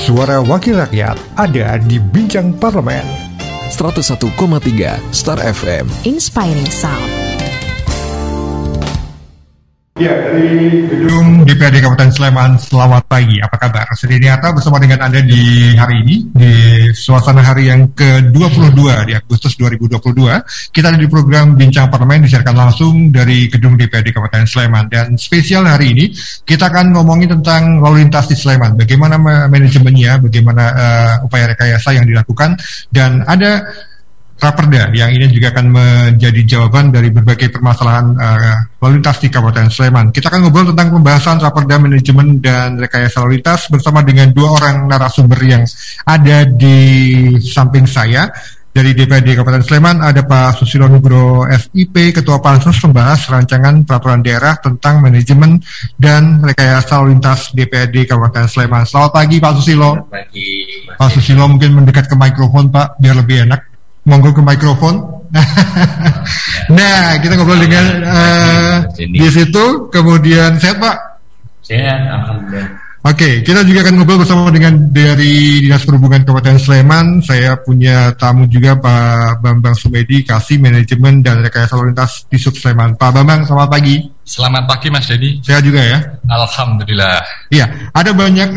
Suara Wakil Rakyat ada di Bincang Parlemen. 101,3 Star FM. Inspiring Sound. Ya, dari gedung DPRD Kabupaten Sleman, selamat pagi. Apa kabar? Saya Diniarta bersama dengan Anda di hari ini, di suasana hari yang ke-22 di Agustus 2022. Kita ada di program Bincang Parlemen, disiarkan langsung dari gedung DPRD Kabupaten Sleman. Dan spesial hari ini, kita akan ngomongin tentang lalu lintas di Sleman. Bagaimana manajemennya, bagaimana upaya rekayasa yang dilakukan, dan ada Raperda yang ini juga akan menjadi jawaban dari berbagai permasalahan lalu lintas di Kabupaten Sleman. Kita akan ngobrol tentang pembahasan Raperda manajemen dan rekayasa lalu lintas bersama dengan dua orang narasumber yang ada di samping saya. Dari DPRD Kabupaten Sleman ada Pak Susilo Nugroho SIP, Ketua Pansus Pembahas Rancangan Peraturan Daerah tentang Manajemen dan Rekayasa Lalu Lintas DPRD Kabupaten Sleman. Selamat pagi Pak Susilo. Selamat pagi Mas. Pak Susilo mungkin mendekat ke mikrofon Pak, biar lebih enak. Monggo ke mikrofon. Nah, kita ngobrol dengan di situ. Kemudian sehat Pak? Sehat, alhamdulillah. Oke, kita juga akan ngobrol bersama dengan dari Dinas Perhubungan Kabupaten Sleman. Saya punya tamu juga Pak Bambang Sumedi, Kasih Manajemen dan Rekayasa Lalu Lintas di Sub Sleman. Pak Bambang, selamat pagi. Selamat pagi Mas Dedi. Sehat juga ya? Alhamdulillah. Iya, ada banyak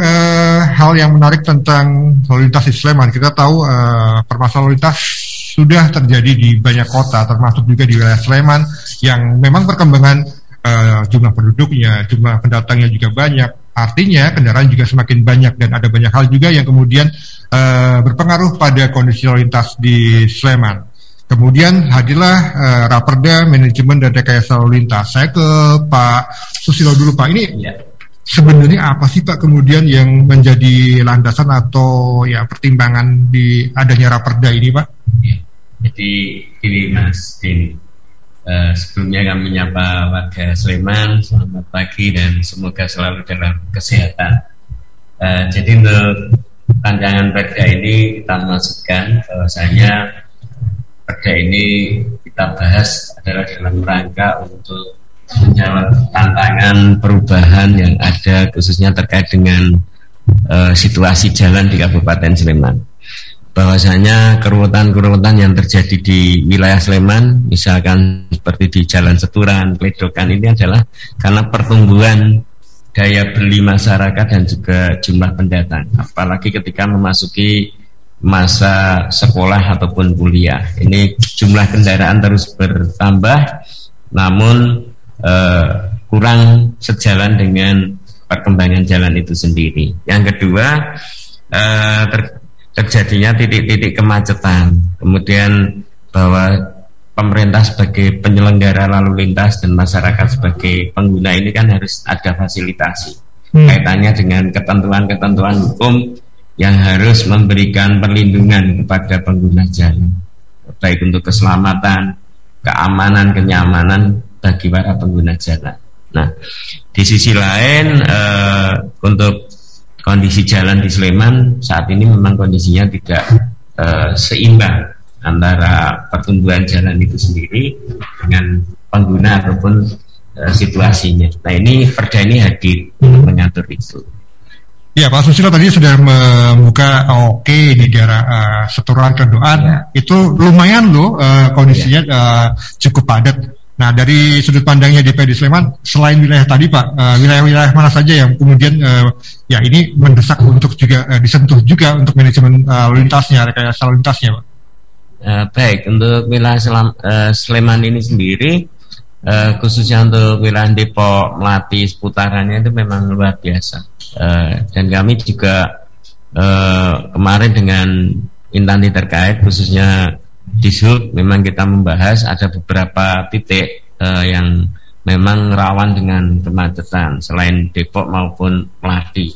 hal yang menarik tentang lalu lintas di Sleman. Kita tahu permasalahan lalu lintas sudah terjadi di banyak kota, termasuk juga di wilayah Sleman, yang memang perkembangan jumlah penduduknya, jumlah pendatangnya juga banyak. Artinya kendaraan juga semakin banyak dan ada banyak hal juga yang kemudian berpengaruh pada kondisi lalu lintas di Sleman. Kemudian hadirlah Raperda Manajemen dan Rekayasa Lalu Lintas. Saya ke Pak Susilo dulu Pak. Ini sebenarnya apa sih Pak kemudian yang menjadi landasan atau ya pertimbangan di adanya Raperda ini Pak? Ya. Jadi gini Mas Din, sebelumnya kami menyapa warga Sleman, selamat pagi dan semoga selalu dalam kesehatan. Jadi untuk rancangan perda ini kita maksudkan bahwasanya perda ini kita bahas adalah dalam rangka untuk menjawab tantangan perubahan yang ada khususnya terkait dengan situasi jalan di Kabupaten Sleman. Bahwasanya keruwetan-keruwetan yang terjadi di wilayah Sleman, misalkan seperti di Jalan Seturan, Kledokan, ini adalah karena pertumbuhan daya beli masyarakat dan juga jumlah pendatang. Apalagi ketika memasuki masa sekolah ataupun kuliah. Ini jumlah kendaraan terus bertambah, namun kurang sejalan dengan perkembangan jalan itu sendiri. Yang kedua, terjadinya titik-titik kemacetan. Kemudian bahwa pemerintah sebagai penyelenggara lalu lintas dan masyarakat sebagai pengguna ini kan harus ada fasilitasi kaitannya dengan ketentuan-ketentuan hukum yang harus memberikan perlindungan kepada pengguna jalan, baik untuk keselamatan, keamanan, kenyamanan bagi para pengguna jalan. Nah, di sisi lain untuk kondisi jalan di Sleman saat ini memang kondisinya tidak seimbang antara pertumbuhan jalan itu sendiri dengan pengguna ataupun situasinya. Nah, ini perda ini hadir untuk mengatur itu. Ya, Pak Susilo tadi sudah membuka di daerah Seturan Kledokan itu lumayan loh kondisinya cukup padat. Nah, dari sudut pandangnya DPRD Sleman, selain wilayah tadi Pak, wilayah-wilayah mana saja yang kemudian ya ini mendesak untuk juga disentuh juga untuk manajemen lalu lintasnya, rekayasa lalu lintasnya Pak? Baik, untuk wilayah Sleman ini sendiri, khususnya untuk wilayah Depok, Melati, seputarannya itu memang luar biasa. Dan kami juga kemarin dengan instansi terkait, khususnya Dishub, memang kita membahas ada beberapa titik yang memang rawan dengan kemacetan selain Depok maupun Melati.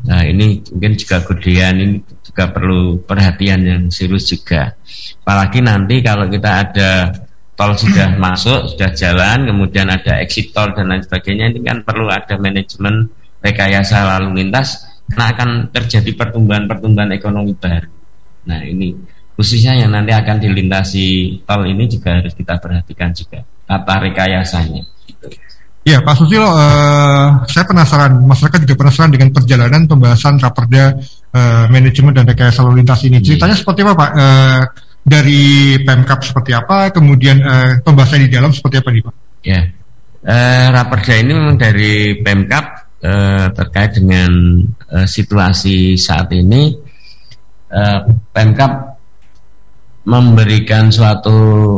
Nah, ini mungkin juga kemudian ini juga perlu perhatian yang serius juga. Apalagi nanti kalau kita ada tol sudah masuk, sudah jalan, kemudian ada exit tol dan lain sebagainya, ini kan perlu ada manajemen rekayasa lalu lintas karena akan terjadi pertumbuhan ekonomi baru. Nah, ini khususnya yang nanti akan dilintasi tol ini juga harus kita perhatikan juga tata rekayasanya. Ya, Pak Susilo, saya penasaran, masyarakat juga penasaran dengan perjalanan pembahasan Raperda manajemen dan rekayasa lalu lintas ini. Ceritanya seperti apa Pak? Dari Pemkab seperti apa, kemudian pembahasan di dalam seperti apa nih Pak? Ya, Raperda ini memang dari Pemkab terkait dengan situasi saat ini. Pemkab memberikan suatu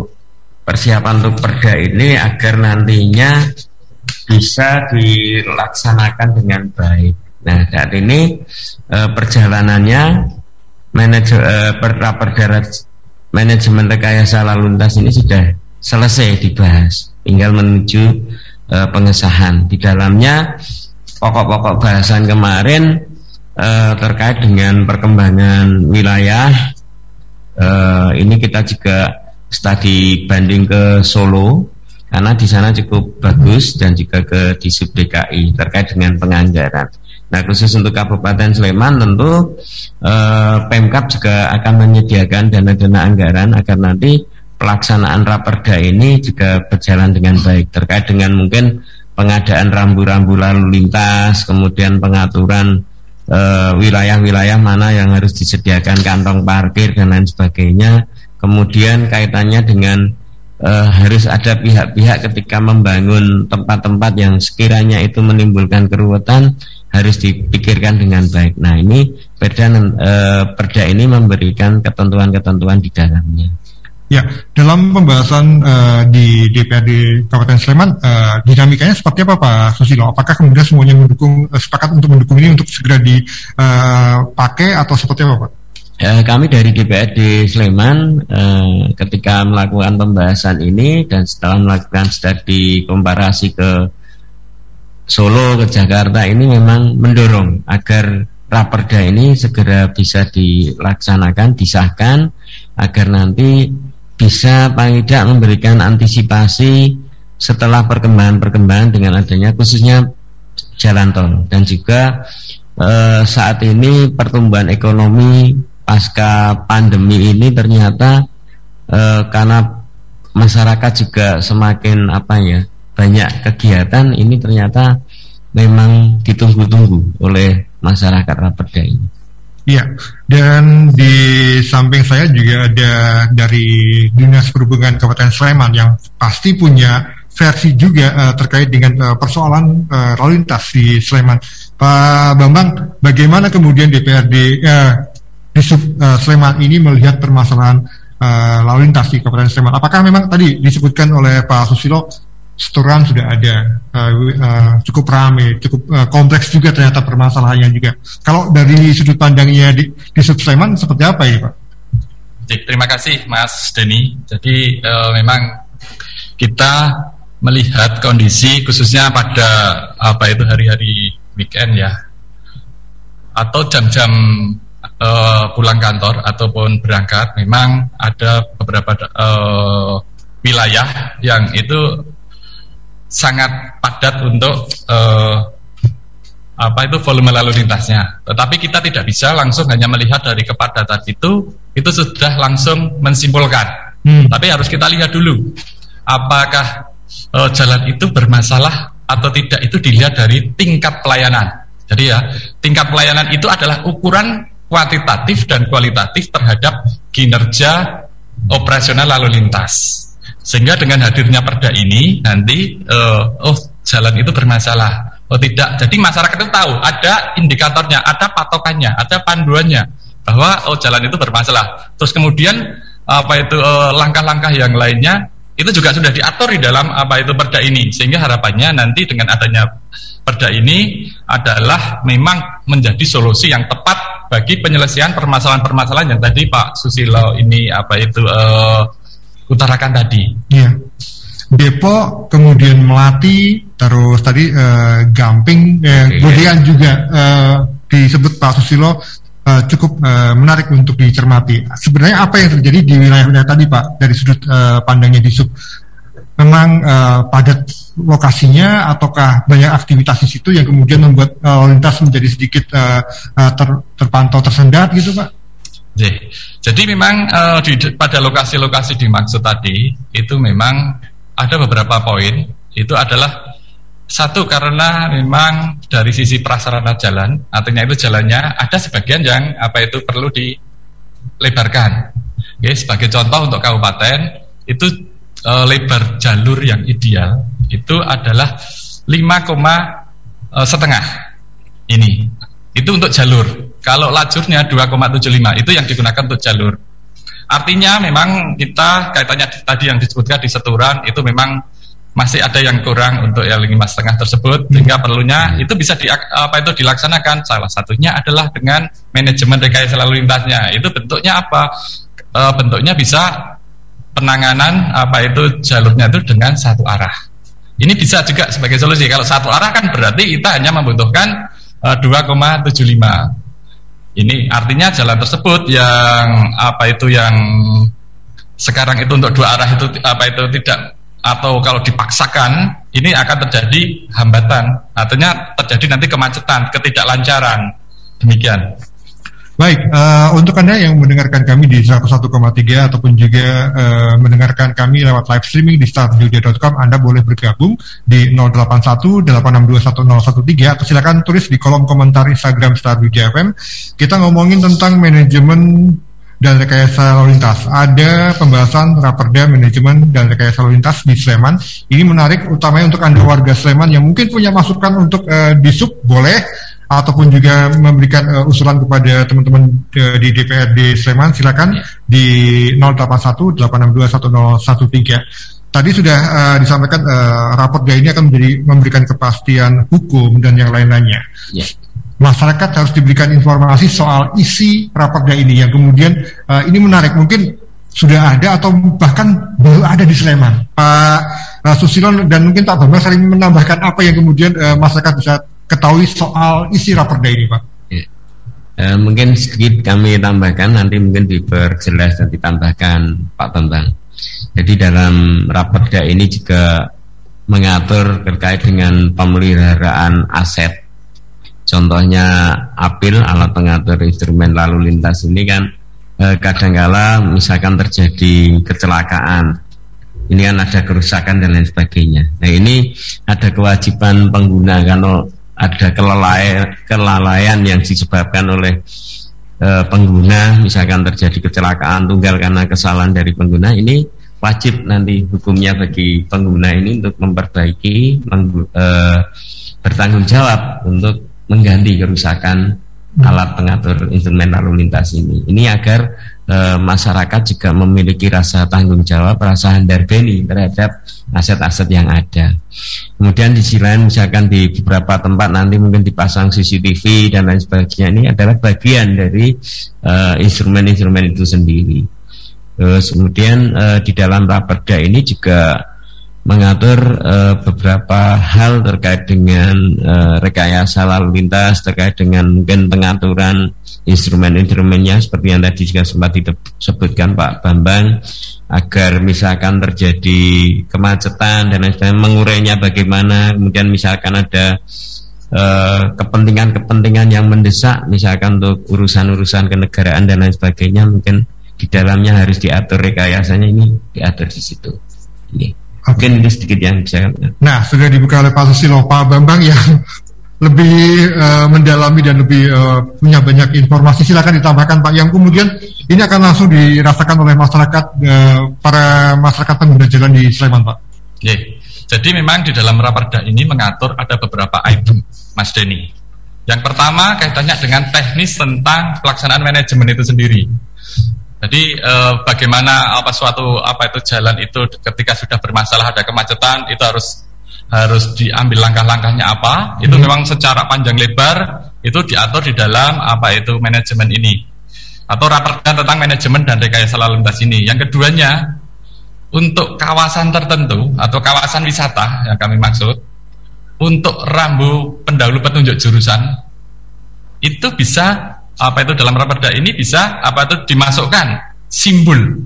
persiapan untuk perda ini agar nantinya bisa dilaksanakan dengan baik. Nah, saat ini perjalanannya manajemen rekayasa lalu lintas ini sudah selesai dibahas, tinggal menuju pengesahan. Di dalamnya pokok-pokok bahasan kemarin terkait dengan perkembangan wilayah. Ini kita juga studi banding ke Solo karena di sana cukup bagus, dan juga ke Disub DKI terkait dengan penganggaran. Nah, khusus untuk Kabupaten Sleman tentu Pemkab juga akan menyediakan dana-dana anggaran agar nanti pelaksanaan Raperda ini juga berjalan dengan baik, terkait dengan mungkin pengadaan rambu-rambu lalu lintas, kemudian pengaturan wilayah-wilayah mana yang harus disediakan kantong parkir dan lain sebagainya. Kemudian kaitannya dengan harus ada pihak-pihak ketika membangun tempat-tempat yang sekiranya itu menimbulkan keruwetan harus dipikirkan dengan baik. Nah, ini perda ini memberikan ketentuan-ketentuan di dalamnya. Ya, dalam pembahasan di DPRD Kabupaten Sleman, dinamikanya seperti apa Pak Susilo? Apakah kemudian semuanya sepakat untuk mendukung ini untuk segera dipakai atau seperti apa Pak? Kami dari DPRD Sleman ketika melakukan pembahasan ini dan setelah melakukan studi komparasi ke Solo, ke Jakarta, ini memang mendorong agar Raperda ini segera bisa dilaksanakan, disahkan, agar nanti bisa paling tidak memberikan antisipasi setelah perkembangan dengan adanya khususnya jalan tol. Dan juga saat ini pertumbuhan ekonomi pasca pandemi ini ternyata karena masyarakat juga semakin banyak kegiatan, ini ternyata memang ditunggu-tunggu oleh masyarakat Raperda ini. Iya, dan di samping saya juga ada dari Dinas Perhubungan Kabupaten Sleman yang pasti punya versi juga terkait dengan persoalan lalu lintas di Sleman. Pak Bambang, bagaimana kemudian DPRD di Sleman ini melihat permasalahan lalu lintas di Kabupaten Sleman? Apakah memang tadi disebutkan oleh Pak Susilo, setoran sudah ada, cukup ramai, cukup kompleks juga ternyata permasalahannya juga. Kalau dari sudut pandangnya di Sleman seperti apa ini Pak? Terima kasih Mas Denny. Jadi memang kita melihat kondisi khususnya pada hari-hari weekend ya, atau jam-jam pulang kantor ataupun berangkat, memang ada beberapa wilayah yang itu sangat padat untuk volume lalu lintasnya. Tetapi kita tidak bisa langsung hanya melihat dari kepadatan itu sudah langsung mensimpulkan. Tapi harus kita lihat dulu apakah jalan itu bermasalah atau tidak, itu dilihat dari tingkat pelayanan. Jadi ya, tingkat pelayanan itu adalah ukuran kuantitatif dan kualitatif terhadap kinerja operasional lalu lintas. Sehingga dengan hadirnya perda ini nanti jalan itu bermasalah, tidak. Jadi masyarakat itu tahu ada indikatornya, ada patokannya, ada panduannya bahwa jalan itu bermasalah. Terus kemudian langkah-langkah yang lainnya itu juga sudah diatur di dalam perda ini. Sehingga harapannya nanti dengan adanya perda ini adalah memang menjadi solusi yang tepat bagi penyelesaian permasalahan-permasalahan yang tadi Pak Susilo ini utarakan tadi. Iya. Depok, kemudian Melati, terus tadi Gamping, kemudian juga disebut Pak Susilo cukup menarik untuk dicermati. Sebenarnya apa yang terjadi di wilayah-wilayah tadi Pak, dari sudut pandangnya di Sub? Memang padat lokasinya ataukah banyak aktivitas di situ yang kemudian membuat lalu lintas menjadi sedikit terpantau tersendat gitu Pak? Jadi memang pada lokasi-lokasi dimaksud tadi itu memang ada beberapa poin. Itu adalah Satu, karena memang dari sisi prasarana jalan, artinya itu jalannya ada sebagian yang perlu dilebarkan. Oke, sebagai contoh untuk kabupaten itu lebar jalur yang ideal itu adalah 5,5 ini. Itu untuk jalur. Kalau lajurnya 2,75 itu yang digunakan untuk jalur. Artinya memang kita kaitannya tadi yang disebutkan di Seturan itu memang masih ada yang kurang untuk yang 5,5 tersebut, sehingga perlunya itu bisa dilaksanakan. Salah satunya adalah dengan manajemen rekayasa lalu lintasnya. Itu bentuknya apa? Bentuknya bisa penanganan jalurnya itu dengan satu arah. Ini bisa juga sebagai solusi. Kalau satu arah kan berarti kita hanya membutuhkan 2,75. Ini artinya jalan tersebut yang yang sekarang itu untuk dua arah itu tidak, atau kalau dipaksakan ini akan terjadi hambatan, artinya terjadi nanti kemacetan, ketidaklancaran. Demikian. Baik, untuk Anda yang mendengarkan kami di 101,3 ataupun juga mendengarkan kami lewat live streaming di starjogja.com, Anda boleh bergabung di 081-862-1013 atau silakan tulis di kolom komentar Instagram Star Jogja FM. Kita ngomongin tentang manajemen dan rekayasa lalu lintas. Ada pembahasan raperda manajemen dan rekayasa lalu lintas di Sleman. Ini menarik utamanya untuk Anda warga Sleman yang mungkin punya masukan untuk disub, boleh, ataupun juga memberikan usulan kepada teman-teman di DPRD Sleman, silakan di 081-862-1013. Tadi sudah disampaikan raperda ini akan memberikan kepastian hukum dan yang lain-lainnya. Yeah. Masyarakat harus diberikan informasi soal isi raperda ini yang kemudian ini menarik, mungkin sudah ada atau bahkan baru ada di Sleman. Pak Susilo dan mungkin Pak Bambang saling menambahkan apa yang kemudian masyarakat bisa ketahui soal isi raperda ini, Pak. Ya. Mungkin sedikit kami tambahkan, nanti mungkin diperjelas dan ditambahkan Pak Bambang. Jadi dalam raperda ini juga mengatur terkait dengan pemeliharaan aset. Contohnya APIL, alat pengatur instrumen lalu lintas ini kan kadangkala misalkan terjadi kecelakaan, ini kan ada kerusakan dan lain sebagainya. Nah ini ada kewajiban pengguna, kalau ada kelalaian yang disebabkan oleh pengguna, misalkan terjadi kecelakaan tunggal karena kesalahan dari pengguna, ini wajib nanti hukumnya bagi pengguna ini untuk memperbaiki, bertanggung jawab untuk mengganti kerusakan alat pengatur instrumen lalu lintas ini. Ini agar masyarakat juga memiliki rasa tanggung jawab, rasa handarbeni terhadap aset-aset yang ada. Kemudian di sisi lain misalkan di beberapa tempat nanti mungkin dipasang CCTV dan lain sebagainya, ini adalah bagian dari instrumen-instrumen itu sendiri. Terus kemudian di dalam raperda ini juga mengatur beberapa hal terkait dengan rekayasa lalu lintas, terkait dengan mungkin pengaturan instrumen-instrumennya seperti yang tadi juga sempat disebutkan Pak Bambang, agar misalkan terjadi kemacetan dan lain sebagainya, mengurainya bagaimana. Kemudian misalkan ada kepentingan-kepentingan yang mendesak, misalkan untuk urusan-urusan kenegaraan dan lain sebagainya, mungkin di dalamnya harus diatur rekayasanya, ini diatur di situ. Ini. Mungkin itu sedikit yang bisa. Nah, sudah dibuka oleh Pak Susilo. Pak Bambang yang lebih mendalami dan lebih punya banyak informasi, silakan ditambahkan Pak, yang kemudian ini akan langsung dirasakan oleh masyarakat, para masyarakat pengguna jalan di Sleman, Pak. Jadi memang di dalam raperda ini mengatur ada beberapa item, Mas Denny. Yang pertama kaitannya dengan teknis tentang pelaksanaan manajemen itu sendiri. Jadi bagaimana itu jalan itu ketika sudah bermasalah, ada kemacetan, itu harus diambil langkah-langkahnya apa? Itu memang secara panjang lebar itu diatur di dalam manajemen ini, atau raperda tentang manajemen dan rekayasa lalu lintas ini. Yang keduanya, untuk kawasan tertentu atau kawasan wisata yang kami maksud, untuk rambu pendahulu petunjuk jurusan itu bisa dalam raperda ini bisa dimasukkan simbol,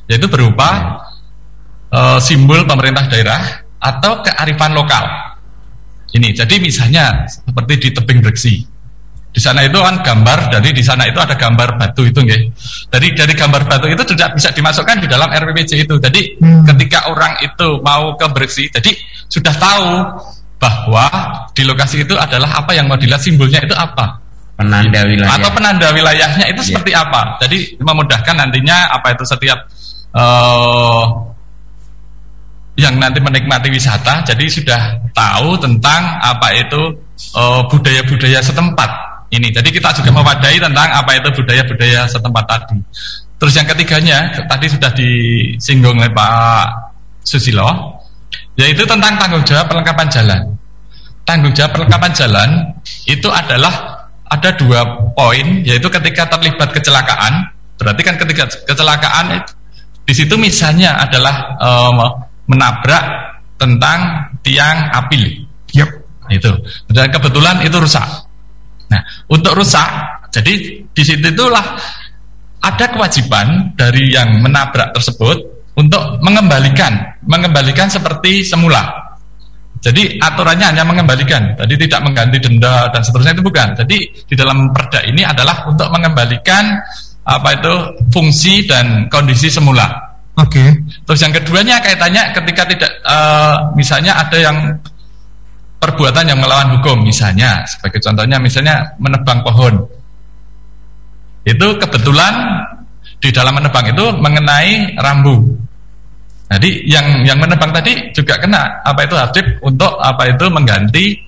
yaitu berupa simbol pemerintah daerah atau kearifan lokal. Ini jadi misalnya seperti di tebing Breksi, di sana itu kan gambar, dari di sana itu ada gambar batu itu, nggih. Dari gambar batu itu sudah bisa dimasukkan di dalam RPPJ itu. Jadi ketika orang itu mau ke Breksi, jadi sudah tahu bahwa di lokasi itu adalah apa yang mau dilihat, simbolnya itu apa, penanda wilayah atau penanda wilayahnya itu seperti apa. Jadi memudahkan nantinya apa itu setiap yang nanti menikmati wisata, jadi sudah tahu tentang apa itu budaya-budaya setempat ini. Jadi kita juga mewadai tentang apa itu budaya-budaya setempat tadi. Terus yang ketiganya tadi sudah disinggung oleh Pak Susilo, yaitu tentang tanggung jawab perlengkapan jalan. Tanggung jawab perlengkapan jalan itu adalah ada 2 poin, yaitu ketika terlibat kecelakaan. Berarti kan ketika kecelakaan di situ misalnya adalah menabrak tentang tiang apil. Yep. Itu. Dan kebetulan itu rusak. Nah, untuk rusak, jadi di situ itulah ada kewajiban dari yang menabrak tersebut untuk mengembalikan seperti semula. Jadi aturannya hanya mengembalikan, jadi tidak mengganti denda dan seterusnya, itu bukan. Jadi di dalam perda ini adalah untuk mengembalikan apa itu fungsi dan kondisi semula. Oke. Terus yang keduanya kaitannya ketika tidak misalnya ada yang perbuatan yang melawan hukum, misalnya sebagai contohnya misalnya menebang pohon. Itu kebetulan di dalam menebang itu mengenai rambu. Jadi yang menebang tadi juga kena apa itu wajib untuk apa itu mengganti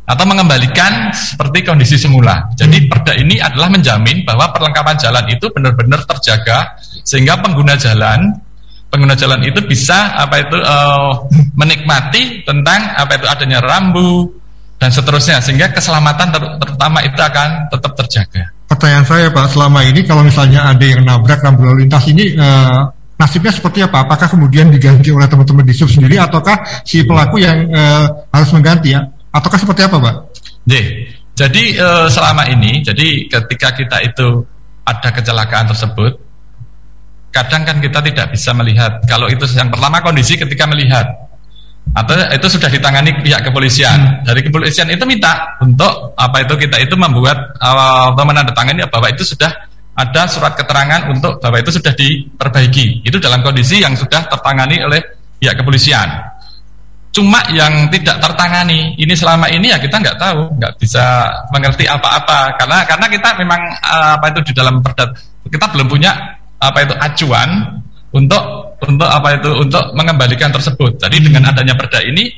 atau mengembalikan seperti kondisi semula. Jadi perda ini adalah menjamin bahwa perlengkapan jalan itu benar-benar terjaga sehingga pengguna jalan itu bisa apa itu menikmati tentang apa itu adanya rambu dan seterusnya, sehingga keselamatan terutama itu akan tetap terjaga. Pertanyaan saya Pak, selama ini kalau misalnya ada yang nabrak rambu lalu lintas ini nasibnya seperti apa? Apakah kemudian diganti oleh teman-teman di sub sendiri ataukah si pelaku yang harus mengganti ya? Ataukah seperti apa Pak? Jadi selama ini, jadi ketika kita itu ada kecelakaan tersebut, kadang kan kita tidak bisa melihat. Kalau itu yang pertama kondisi ketika melihat, atau itu sudah ditangani pihak kepolisian. Dari kepolisian itu minta untuk apa itu kita itu membuat atau menandatangani bahwa itu sudah ada surat keterangan untuk bahwa itu sudah diperbaiki. Itu dalam kondisi yang sudah tertangani oleh pihak kepolisian. Cuma yang tidak tertangani ini selama ini ya kita nggak tahu, nggak bisa mengerti apa-apa karena kita memang apa itu di dalam perda kita belum punya apa itu acuan untuk apa itu untuk mengembalikan tersebut. Jadi dengan adanya perda ini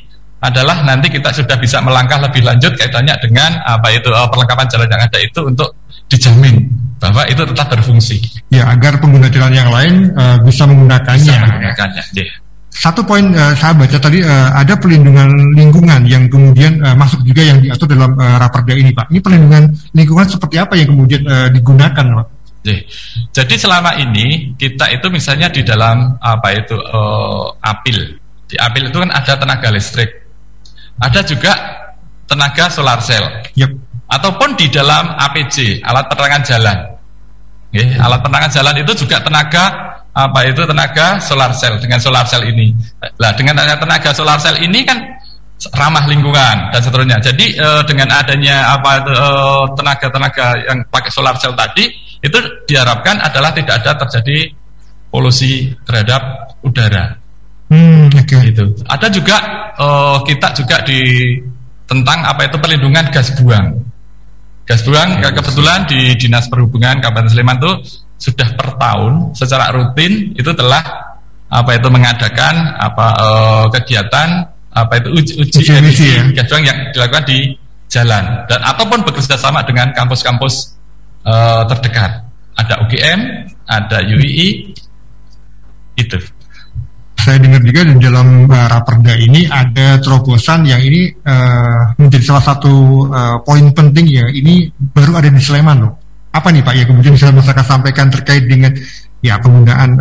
adalah nanti kita sudah bisa melangkah lebih lanjut kaitannya dengan apa itu perlengkapan jalan yang ada itu untuk dijamin bahwa itu tetap berfungsi. Ya, agar pengguna jalan yang lain bisa menggunakannya. Yeah. Satu poin saya baca tadi ada pelindungan lingkungan yang kemudian masuk juga yang diatur dalam raperda ini Pak. Ini pelindungan lingkungan seperti apa yang kemudian digunakan Pak? Jadi selama ini kita itu misalnya di dalam apa itu apil. Di apil itu kan ada tenaga listrik, ada juga tenaga solar cell. Yep. Ataupun di dalam APJ, alat penerangan jalan. Alat penerangan jalan itu juga tenaga apa itu tenaga solar cell. Dengan solar cell ini, nah dengan tenaga solar cell ini kan ramah lingkungan dan seterusnya. Jadi dengan adanya apa itu tenaga-tenaga yang pakai solar cell tadi itu diharapkan adalah tidak ada terjadi polusi terhadap udara. Okay. Itu. Ada juga kita juga di tentang apa itu perlindungan gas buang. Gas buang kebetulan di Dinas Perhubungan Kabupaten Sleman itu sudah per tahun secara rutin itu telah apa itu mengadakan apa kegiatan apa itu uji emisi gas buang yang dilakukan di jalan dan ataupun bekerja sama dengan kampus-kampus terdekat. Ada UGM, ada UII, itu. Saya dengar juga di dalam raperda ini ada terobosan yang ini menjadi salah satu poin penting ya. Ini baru ada di Sleman loh. Apa nih Pak ya kemudian bisa masyarakat sampaikan terkait dengan ya penggunaan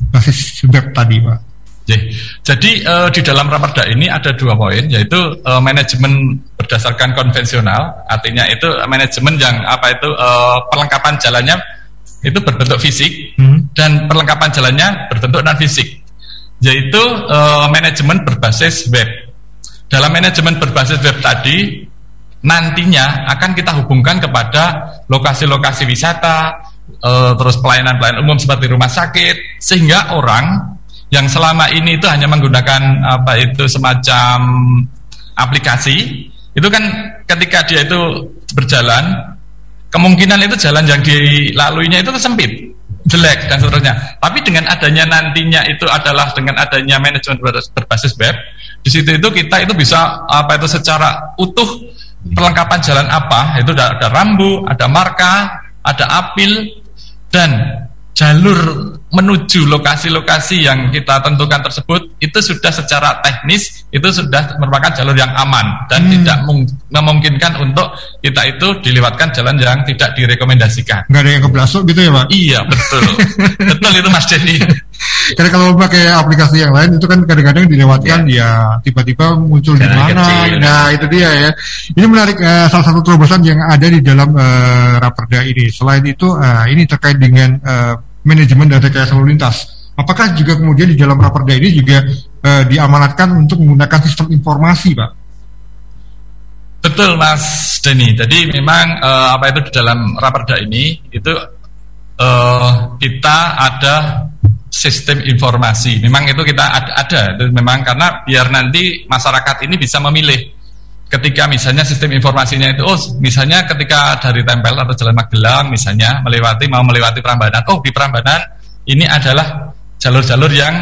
basis web tadi Pak? Jadi di dalam raperda ini ada 2 poin, yaitu manajemen berdasarkan konvensional, artinya itu manajemen yang apa itu perlengkapan jalannya itu berbentuk fisik dan perlengkapan jalannya berbentuk non fisik, yaitu manajemen berbasis web. Dalam manajemen berbasis web tadi nantinya akan kita hubungkan kepada lokasi-lokasi wisata, terus pelayanan-pelayanan umum seperti rumah sakit, sehingga orang yang selama ini itu hanya menggunakan apa itu semacam aplikasi, itu kan ketika dia itu berjalan, kemungkinan itu jalan yang dilaluinya itu sempit, jelek dan seterusnya. Tapi dengan adanya nantinya itu adalah dengan adanya manajemen berbasis web, di situ itu kita itu bisa secara utuh perlengkapan jalan apa, itu ada rambu, ada marka, ada apil, dan jalur menuju lokasi-lokasi yang kita tentukan tersebut itu sudah secara teknis itu sudah merupakan jalur yang aman dan tidak memungkinkan untuk kita itu dilewatkan jalan yang tidak direkomendasikan. Nggak ada yang keblasok gitu ya Pak? Iya betul. Betul itu Mas Denny. Karena kalau pakai aplikasi yang lain itu kan kadang-kadang dilewatkan ya tiba-tiba muncul di mana. Nah itu dia ya. Ini menarik, salah satu terobosan yang ada di dalam Raperda ini. Selain itu ini terkait dengan manajemen dan rekayasa lalu lintas. Apakah juga kemudian di dalam Raperda ini juga diamanatkan untuk menggunakan sistem informasi, Pak? Betul, Mas Denny. Jadi memang di dalam Raperda ini itu kita ada sistem informasi. Memang itu kita ada itu memang karena biar nanti masyarakat ini bisa memilih. Ketika misalnya sistem informasinya itu, misalnya ketika dari Tempel atau Jalan Magelang misalnya mau melewati Prambanan, di Prambanan ini adalah jalur-jalur yang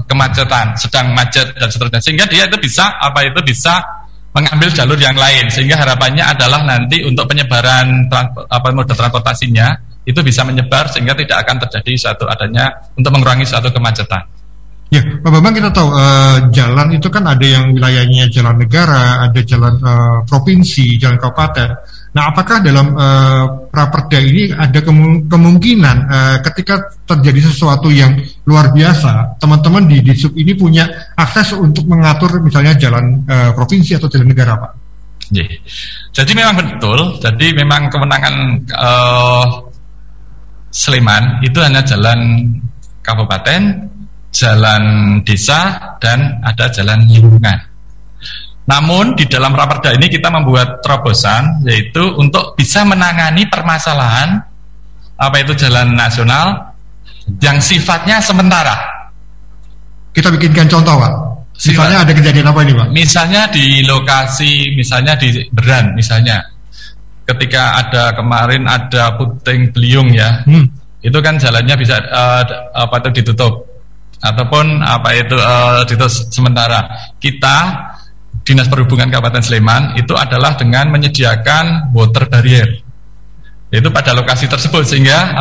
kemacetan, sedang macet dan seterusnya, sehingga dia itu bisa mengambil jalur yang lain, sehingga harapannya adalah nanti untuk penyebaran moda transportasinya itu bisa menyebar sehingga tidak akan terjadi untuk mengurangi suatu kemacetan. Ya, Pak Bambang, kita tahu jalan itu kan ada yang wilayahnya jalan negara, ada jalan provinsi, jalan kabupaten. Nah, apakah dalam Raperda ini ada kemungkinan ketika terjadi sesuatu yang luar biasa, teman-teman di Disub ini punya akses untuk mengatur misalnya jalan provinsi atau jalan negara, Pak? Yeah. Jadi memang betul. Jadi memang kewenangan Sleman itu hanya jalan kabupaten, jalan desa, dan ada jalan lingkungan. Namun di dalam Raperda ini kita membuat terobosan, yaitu untuk bisa menangani permasalahan jalan nasional yang sifatnya sementara. Kita bikinkan contoh, Pak. Misalnya ada kejadian apa ini, Pak? Misalnya di lokasi, misalnya di Beran, misalnya ketika kemarin ada puting beliung ya, itu kan jalannya bisa ditutup ataupun ditutup sementara. Kita Dinas Perhubungan Kabupaten Sleman itu adalah dengan menyediakan water barrier itu pada lokasi tersebut, sehingga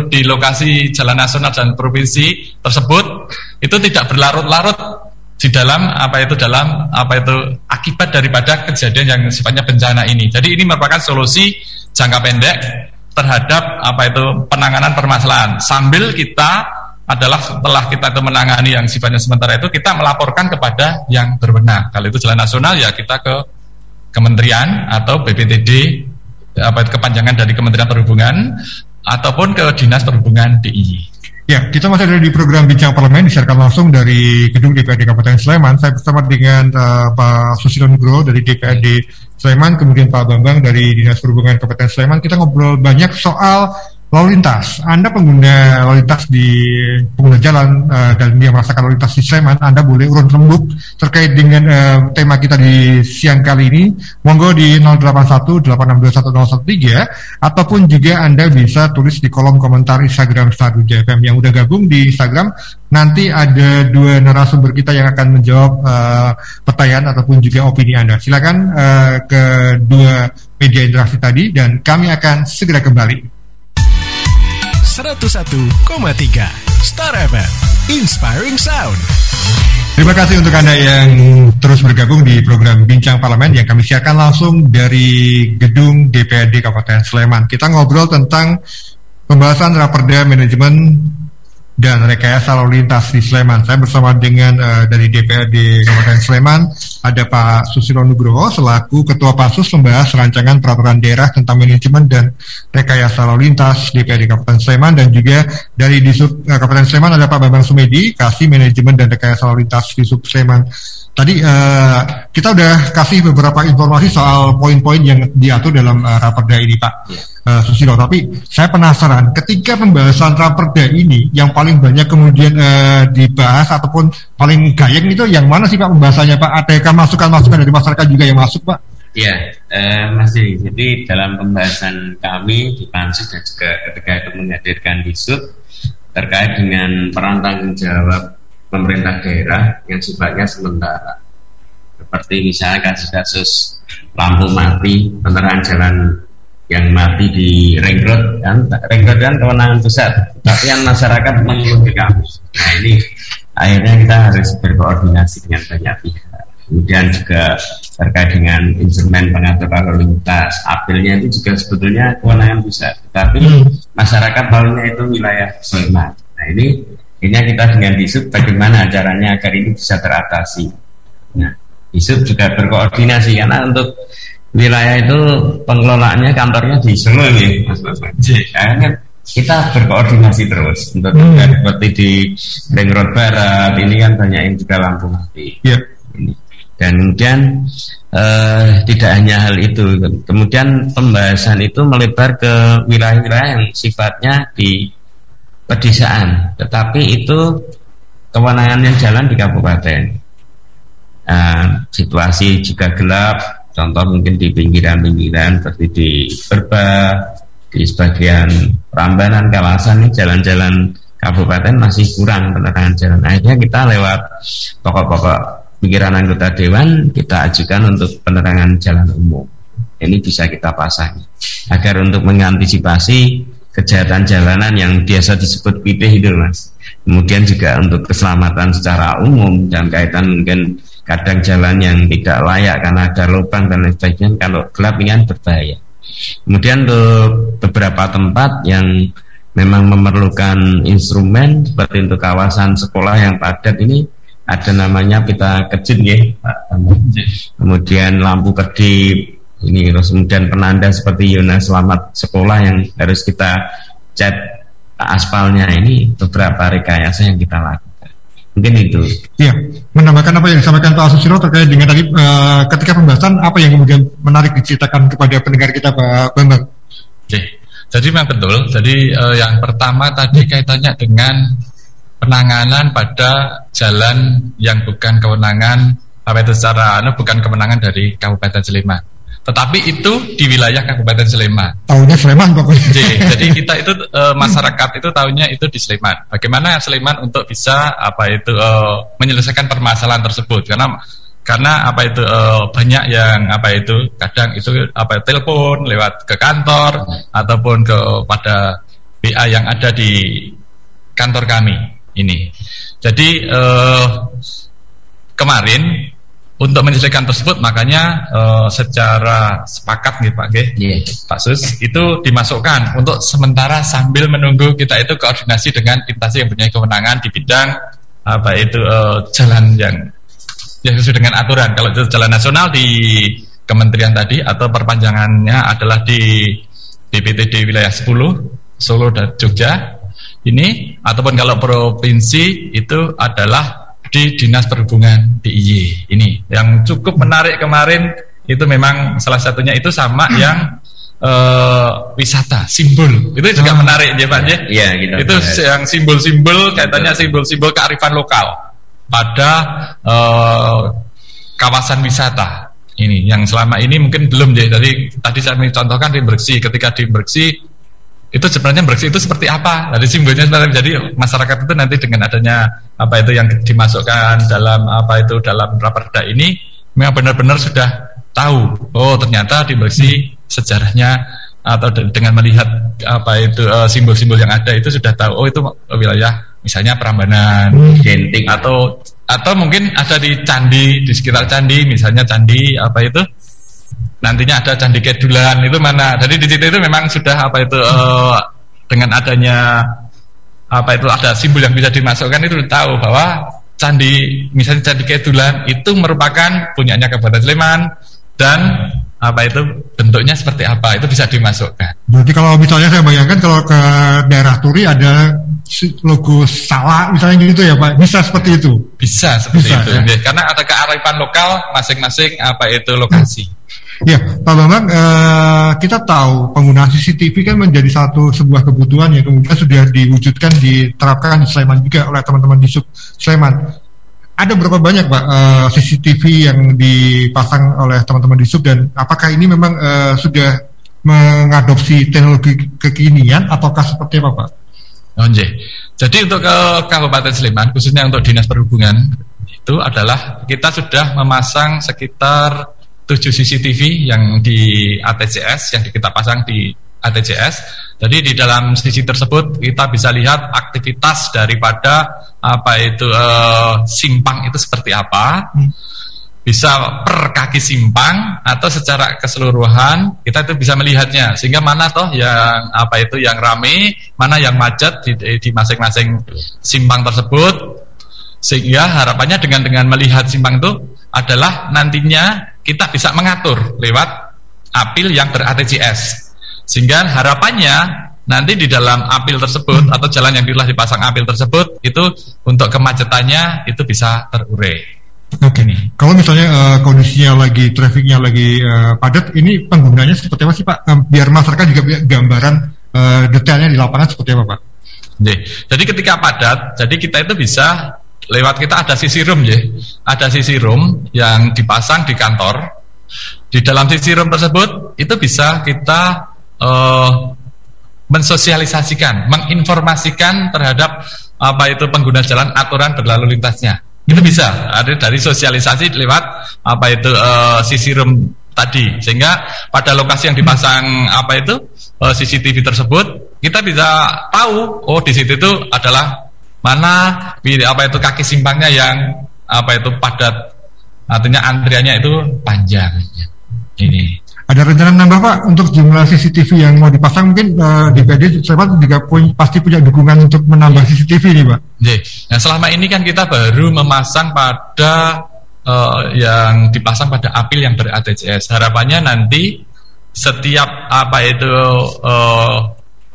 di lokasi jalan nasional dan provinsi tersebut itu tidak berlarut-larut di dalam akibat daripada kejadian yang sifatnya bencana ini. Jadi ini merupakan solusi jangka pendek terhadap penanganan permasalahan, sambil kita setelah kita itu menangani yang sifatnya sementara itu, kita melaporkan kepada yang berwenang. Kalau itu jalan nasional ya kita ke kementerian atau BPTD, kepanjangan dari Kementerian Perhubungan, ataupun ke Dinas Perhubungan DIY. Ya, kita masih ada di program Bincang Parlemen, disiarkan langsung dari gedung DPRD Kabupaten Sleman. Saya bersama dengan Pak Susilo Nugroho dari DPRD Sleman, kemudian Pak Bambang dari Dinas Perhubungan Kabupaten Sleman. Kita ngobrol banyak soal lalu lintas. Anda pengguna lalu lintas pengguna jalan dan yang merasakan lalu lintas di Sleman, Anda boleh urun rembuk terkait dengan tema kita di siang kali ini. Monggo di 081-862-1013 ataupun juga Anda bisa tulis di kolom komentar Instagram Star Duja FM. Yang udah gabung di Instagram, nanti ada 2 narasumber kita yang akan menjawab pertanyaan ataupun juga opini Anda. Silakan ke 2 media interaksi tadi dan kami akan segera kembali. 101,3 Star FM, Inspiring Sound. Terima kasih untuk Anda yang terus bergabung di program Bincang Parlemen yang kami siarkan langsung dari gedung DPRD Kabupaten Sleman. Kita ngobrol tentang pembahasan Raperda Manajemen dan Rekayasa Lalu Lintas di Sleman. Saya bersama dengan dari DPRD Kabupaten Sleman, ada Pak Susilo Nugroho selaku Ketua Pansus membahas rancangan peraturan daerah tentang manajemen dan rekayasa lalu lintas DPRD Kabupaten Sleman, dan juga dari Disub Kabupaten Sleman ada Pak Bambang Sumedi, Kasih Manajemen dan Rekayasa Lalu Lintas Disub Sleman. Tadi kita udah kasih beberapa informasi soal poin-poin yang diatur dalam Raperda ini, Pak Susilo. Tapi saya penasaran, ketika pembahasan Raperda ini yang paling banyak kemudian dibahas ataupun paling gayeng itu yang mana sih Pak pembahasannya, Pak? Adakah masukan-masukan dari masyarakat juga yang masuk, Pak? Iya, masih. Jadi dalam pembahasan kami di Pansus dan juga ketika itu menghadirkan Disub terkait dengan peran tanggung jawab pemerintah daerah yang sifatnya sementara, seperti misalnya kasus-kasus lampu mati, penerangan jalan yang mati di ring road kan kewenangan pusat, tapi yang masyarakat mengeluh ke kami. Nah ini akhirnya kita harus berkoordinasi dengan banyak pihak. Kemudian juga terkait dengan instrumen pengatur lalu lintas, apelnya itu juga sebetulnya kewenangan pusat, tapi masyarakat tahunya itu wilayah Sleman. Nah ini kita dengan Disub bagaimana caranya agar ini bisa teratasi. Nah, Disub juga berkoordinasi karena untuk wilayah itu pengelolaannya kantornya di Solo ya, Mas. Karena kita berkoordinasi terus untuk seperti di Ring Road Barat ini kan banyak yang juga lampu mati. Yeah. Dan kemudian tidak hanya hal itu, kemudian pembahasan itu melebar ke wilayah-wilayah yang sifatnya di pedesaan, tetapi itu kewenangannya jalan di kabupaten. Situasi juga gelap, contoh mungkin di pinggiran-pinggiran seperti di Berbah, di sebagian Prambanan, kawasan ini jalan-jalan kabupaten masih kurang penerangan jalan. Akhirnya kita lewat pokok-pokok pikiran anggota dewan kita ajukan untuk penerangan jalan umum. Ini bisa kita pasangi agar untuk mengantisipasi kejahatan jalanan yang biasa disebut pipih itu, Mas. Kemudian juga untuk keselamatan secara umum dan kaitan mungkin kadang jalan yang tidak layak karena ada lubang dan lain sebagainya, kalau gelap ini kan berbahaya. Kemudian untuk beberapa tempat yang memang memerlukan instrumen seperti untuk kawasan sekolah yang padat ini ada namanya pita kejut ya, Pak. Kemudian lampu kedip ini, terus kemudian penanda seperti zona selamat sekolah yang harus kita cat aspalnya, ini beberapa rekayasa yang kita lakukan. Mungkin itu. Iya, menambahkan apa yang disampaikan Pak Susilo terkait dengan tadi ketika pembahasan apa yang kemudian menarik diceritakan kepada pendengar kita, Pak Bambang. Oke, jadi memang betul. Jadi yang pertama tadi kaitannya dengan penanganan pada jalan yang bukan kewenangan bukan kewenangan dari Kabupaten Sleman. Tetapi itu di wilayah Kabupaten Sleman. Tahunya Sleman pokoknya. Jadi kita itu masyarakat itu tahunya itu di Sleman. Bagaimana Sleman untuk bisa menyelesaikan permasalahan tersebut? Karena banyak yang kadang itu telepon lewat ke kantor ataupun kepada BA yang ada di kantor kami ini. Jadi kemarin untuk menyelesaikan tersebut, makanya secara sepakat nih Pak Pak Sus, itu dimasukkan untuk sementara sambil menunggu kita itu koordinasi dengan instansi yang punya kewenangan di bidang jalan yang sesuai dengan aturan. Kalau itu jalan nasional di kementerian tadi, atau perpanjangannya adalah di BPTD wilayah 10 Solo dan Jogja ini, ataupun kalau provinsi itu adalah di Dinas Perhubungan DIY. Ini yang cukup menarik kemarin itu memang salah satunya itu sama yang wisata simbol itu juga menarik ya Pak ya. Iya, gitu. Itu yang simbol-simbol kaitannya simbol-simbol kearifan lokal pada kawasan wisata ini yang selama ini mungkin belum ya. Tadi saya mencontohkan di Brexit, ketika di Brexit itu sebenarnya Brexit itu seperti apa? Dari simbolnya sebenarnya, jadi masyarakat itu nanti dengan adanya yang dimasukkan dalam dalam Raperda ini memang benar-benar sudah tahu. Oh ternyata di Brexit sejarahnya atau dengan melihat simbol-simbol yang ada itu sudah tahu. Oh itu wilayah misalnya Prambanan, Genting atau mungkin ada di candi, di sekitar candi, misalnya candi nantinya ada Candi Kedulan itu mana. Jadi di situ itu memang sudah dengan adanya ada simbol yang bisa dimasukkan, itu tahu bahwa misalnya Candi Kedulan itu merupakan punyanya Kabupaten Sleman dan bentuknya seperti apa, itu bisa dimasukkan. Berarti kalau misalnya saya bayangkan kalau ke daerah Turi ada logo salah misalnya gitu ya Pak, bisa seperti itu? Bisa seperti itu ya. Karena ada kearifan lokal masing-masing apa itu lokasi. Ya Pak Bambang, kita tahu penggunaan CCTV kan menjadi sebuah kebutuhan yang kemudian sudah diwujudkan, diterapkan di Sleman juga oleh teman-teman di Sub Sleman. Ada berapa banyak Pak CCTV yang dipasang oleh teman-teman di Sub, dan apakah ini memang sudah mengadopsi teknologi kekinian ataukah seperti apa Pak? Jadi untuk ke Kabupaten Sleman, khususnya untuk Dinas Perhubungan, itu adalah kita sudah memasang sekitar 7 CCTV yang di ATCS, yang kita pasang di ATCS. Jadi di dalam sisi tersebut kita bisa lihat aktivitas daripada apa itu simpang itu seperti apa, bisa per kaki simpang atau secara keseluruhan kita itu bisa melihatnya, sehingga mana toh yang apa itu yang rame, mana yang macet di masing-masing simpang tersebut, sehingga harapannya dengan melihat simpang itu adalah nantinya kita bisa mengatur lewat apil yang ber-ATCS, sehingga harapannya nanti di dalam apil tersebut atau jalan yang telah dipasang apil tersebut itu untuk kemacetannya itu bisa terurai. Oke nih, kalau misalnya kondisinya lagi, trafiknya lagi padat, ini penggunanya seperti apa sih Pak? Biar masyarakat juga punya gambaran detailnya di lapangan seperti apa Pak? Jadi ketika padat, jadi kita itu bisa lewat, kita ada sisi room ya, ada sisi room yang dipasang di kantor. Di dalam sisi room tersebut itu bisa kita mensosialisasikan, menginformasikan terhadap apa itu pengguna jalan, aturan berlalu lintasnya. Itu bisa ada dari sosialisasi lewat apa itu sisi room tadi, sehingga pada lokasi yang dipasang apa itu CCTV tersebut kita bisa tahu, oh di situ itu adalah mana apa itu kaki simpangnya yang apa itu padat, artinya antriannya itu panjang. Ini ada rencana nambah Pak untuk jumlah CCTV yang mau dipasang? Mungkin DPD Sleman juga pasti punya dukungan untuk menambah CCTV nih Pak. Nah selama ini kan kita baru memasang pada yang dipasang pada apil yang ber-ATCS. Harapannya nanti setiap apa itu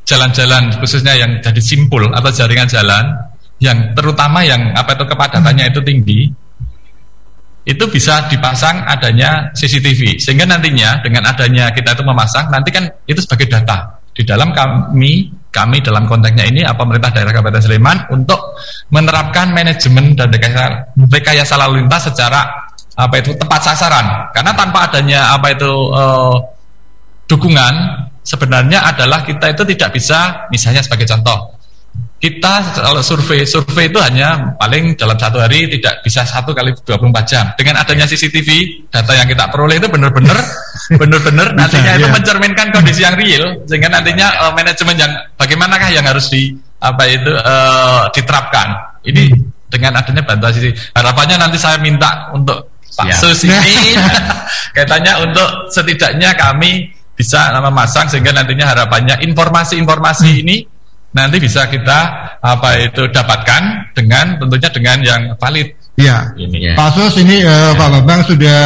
jalan-jalan khususnya yang jadi simpul atau jaringan jalan yang terutama yang apa itu kepadatannya itu tinggi, itu bisa dipasang adanya CCTV, sehingga nantinya dengan adanya kita itu memasang, nanti kan itu sebagai data di dalam kami dalam konteksnya ini pemerintah daerah Kabupaten Sleman untuk menerapkan manajemen dan rekayasa lalu lintas secara apa itu tepat sasaran. Karena tanpa adanya apa itu dukungan, sebenarnya adalah kita itu tidak bisa, misalnya sebagai contoh, kita kalau survei itu hanya paling dalam satu hari tidak bisa 1 kali 24 jam. Dengan adanya CCTV, data yang kita peroleh itu benar-benar nantinya itu mencerminkan kondisi yang real, sehingga nantinya manajemen yang bagaimanakah yang harus diterapkan. Ini dengan adanya bantuan CCTV. Harapannya nanti saya minta untuk Pak Sus ini kaitannya untuk setidaknya kami bisa memasang, sehingga nantinya harapannya informasi-informasi ini nanti bisa kita apa itu dapatkan dengan tentunya dengan yang valid. Iya. Pak Sus ini Pak Bambang sudah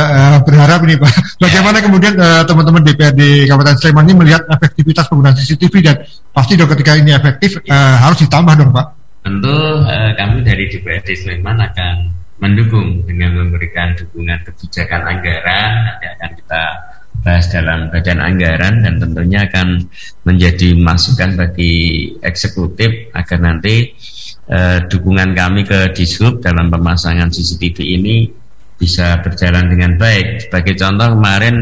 berharap ini Pak. Bagaimana kemudian teman-teman DPRD Kabupaten Sleman ini melihat efektivitas penggunaan CCTV, dan pasti dong ketika ini efektif harus ditambah dong Pak. Tentu kami dari DPRD Sleman akan mendukung dengan memberikan dukungan kebijakan anggaran. Nanti akan kita bahas dalam badan anggaran, dan tentunya akan menjadi masukan bagi eksekutif agar nanti dukungan kami ke Dishub dalam pemasangan CCTV ini bisa berjalan dengan baik. Sebagai contoh kemarin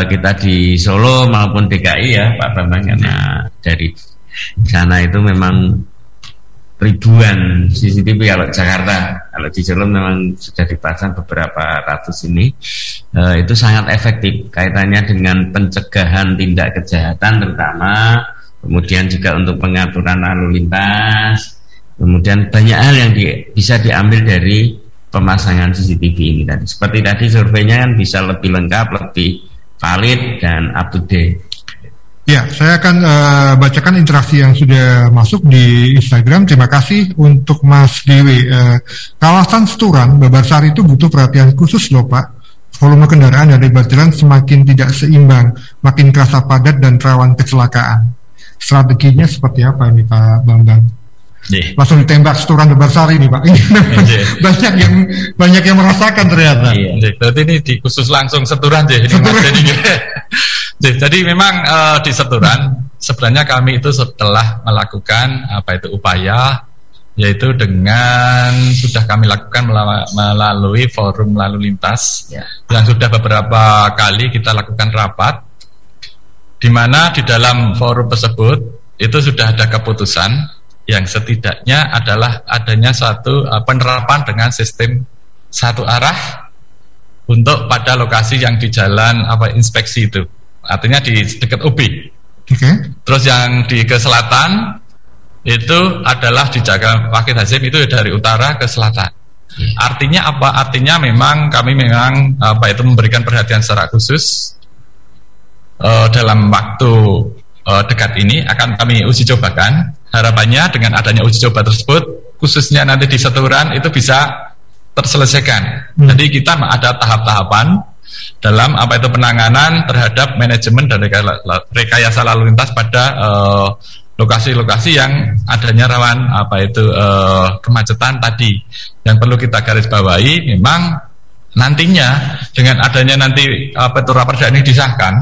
kita di Solo maupun DKI ya Pak Bambang, karena dari sana itu memang ribuan CCTV. Kalau Jakarta, kalau di Solo memang sudah dipasang beberapa ratus ini. Itu sangat efektif kaitannya dengan pencegahan tindak kejahatan terutama, kemudian juga untuk pengaturan lalu lintas, kemudian banyak hal yang bisa diambil dari pemasangan CCTV ini tadi. Seperti tadi surveinya kan bisa lebih lengkap, lebih valid dan up to date. Ya, saya akan bacakan interaksi yang sudah masuk di Instagram. Terima kasih untuk Mas Dewi. Kawasan Seturan, Babarsari itu butuh perhatian khusus loh Pak. Volume kendaraan dan lebar jalan semakin tidak seimbang, makin kerasa padat dan rawan kecelakaan. Strateginya seperti apa ini Pak Bambang? langsung ditembak setoran Bebarsari nih Pak. Ini banyak yang merasakan ternyata. Berarti ini di khusus langsung Seturan Jadi memang di Seturan sebenarnya kami itu setelah melakukan upaya, yaitu dengan sudah kami lakukan melalui forum lalu lintas yang sudah beberapa kali kita lakukan rapat, di mana di dalam forum tersebut itu sudah ada keputusan yang setidaknya adalah adanya satu penerapan dengan sistem satu arah untuk pada lokasi yang di jalan inspeksi itu, artinya di dekat UB. Terus yang ke selatan itu adalah di Jalan Wahid Hasyim, itu dari utara ke selatan. Artinya apa? Artinya memang kami memberikan perhatian secara khusus dalam waktu dekat ini akan kami uji cobakan. Harapannya dengan adanya uji coba tersebut, khususnya nanti di Seturan itu bisa terselesaikan. Jadi kita ada tahap-tahapan dalam penanganan terhadap manajemen dan rekayasa lalu lintas pada lokasi-lokasi yang adanya rawan kemacetan tadi. Yang perlu kita garis bawahi, memang nantinya dengan adanya nanti Raperda ini disahkan,